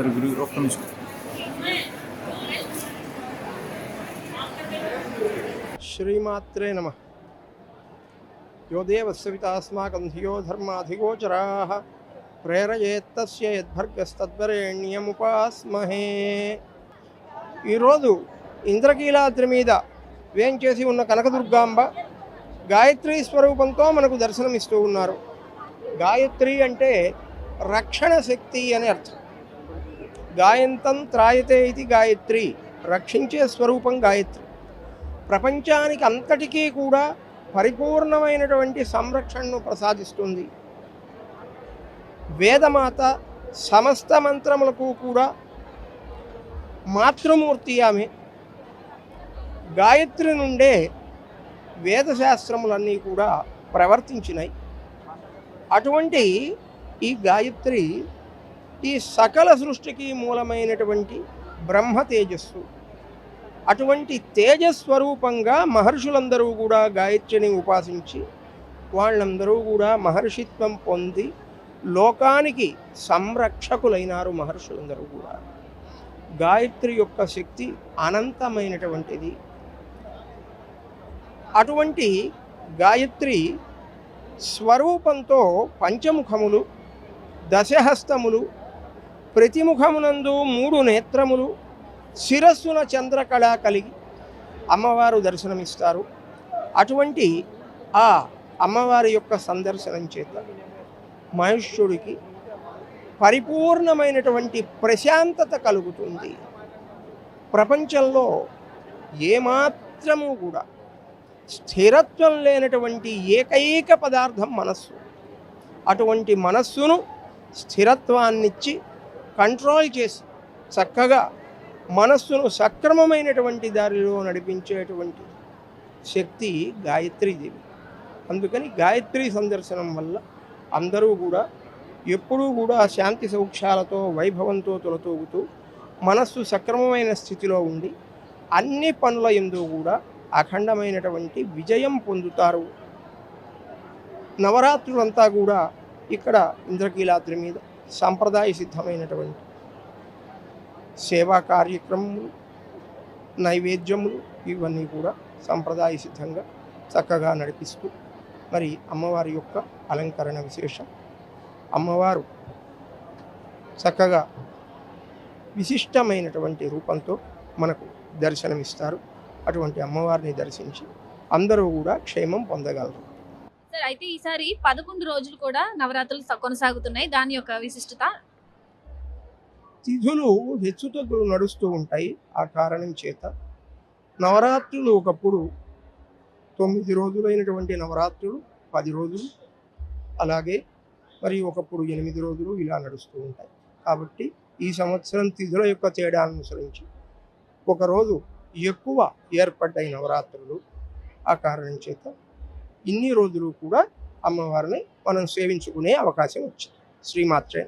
ఒక్క నిమిషం. శ్రీమాత్రే నమః. యో దేవస్య పితాస్మాకం ధియో ధర్మాధిగోచరాః ప్రేరయేత్తస్య యద్భర్గస్తద్వరేణ్యముపాస్మహే. ఈరోజు ఇంద్రకీలాద్రి మీద వేంచేసి ఉన్న కనకదుర్గాంబ గాయత్రీ స్వరూపంతో మనకు దర్శనమిస్తూ ఉన్నారు. గాయత్రి అంటే రక్షణ శక్తి అని అర్థం. గాయంతం త్రాయతే ఇది గాయత్రి, రక్షించే స్వరూపం గాయత్రి. ప్రపంచానికి అంతటికీ కూడా పరిపూర్ణమైనటువంటి సంరక్షణను ప్రసాదిస్తుంది. వేదమాత సమస్త మంత్రములకు కూడా మాతృమూర్తి ఆమె. గాయత్రి నుండే వేదశాస్త్రములన్నీ కూడా ప్రవర్తించినాయి. అటువంటి ఈ గాయత్రి ఈ సకల సృష్టికి మూలమైనటువంటి బ్రహ్మ తేజస్సు. అటువంటి తేజస్వరూపంగా మహర్షులందరూ కూడా గాయత్రిని ఉపాసించి వాళ్ళందరూ కూడా మహర్షిత్వం పొంది లోకానికి సంరక్షకులైనారు. మహర్షులందరూ కూడా గాయత్రి యొక్క శక్తి అనంతమైనటువంటిది. అటువంటి గాయత్రి స్వరూపంతో పంచముఖములు, దశహస్తములు, ప్రతిముఖమునందు 3 నేత్రములు, శిరస్సున చంద్రకళ కలిగి అమ్మవారు దర్శనమిస్తారు. అటువంటి ఆ అమ్మవారి యొక్క సందర్శనం చేత మనుష్యుడికి పరిపూర్ణమైనటువంటి ప్రశాంతత కలుగుతుంది. ప్రపంచంలో ఏమాత్రము కూడా స్థిరత్వం లేనటువంటి ఏకైక పదార్థం మనస్సు. అటువంటి మనస్సును స్థిరత్వాన్నిచ్చి కంట్రోల్ చేసి చక్కగా మనస్సును సక్రమమైనటువంటి దారిలో నడిపించేటువంటి శక్తి గాయత్రీదేవి. అందుకని గాయత్రి సందర్శనం వల్ల అందరూ కూడా ఎప్పుడూ కూడా శాంతి సౌఖ్యాలతో వైభవంతో తొలతూగుతూ మనస్సు సక్రమమైన స్థితిలో ఉండి అన్ని పనుల యందు కూడా అఖండమైనటువంటి విజయం పొందుతారు. నవరాత్రులంతా కూడా ఇక్కడ ఇంద్రకీలాద్రి మీద సాంప్రదాయ సిద్ధమైనటువంటి సేవా కార్యక్రమములు, నైవేద్యములు ఇవన్నీ కూడా సంప్రదాయ సిద్ధంగా చక్కగా నడిపిస్తూ మరి అమ్మవారి యొక్క అలంకరణ విశేషం. అమ్మవారు చక్కగా విశిష్టమైనటువంటి రూపంతో మనకు దర్శనమిస్తారు. అటువంటి అమ్మవారిని దర్శించి అందరూ కూడా క్షేమం పొందగలరు. సార్, అయితే ఈసారి 11 రోజులు కూడా నవరాత్రులు కొనసాగుతున్నాయి. దాని యొక్క విశిష్టత? తిథులు హెచ్చుతగ్గులు నడుస్తూ ఉంటాయి. ఆ కారణం చేత నవరాత్రులు ఒకప్పుడు 9 రోజులైనటువంటి నవరాత్రులు 10 రోజులు, అలాగే మరి ఒకప్పుడు 8 రోజులు ఇలా నడుస్తూ ఉంటాయి. కాబట్టి ఈ సంవత్సరం తిథుల యొక్క తేడాలను అనుసరించి ఒకరోజు ఎక్కువ ఏర్పడ్డాయి నవరాత్రులు. ఆ కారణం చేత ఇన్ని రోజులు కూడా అమ్మవారిని మనం సేవించుకునే అవకాశం వచ్చింది. శ్రీమాత్రే.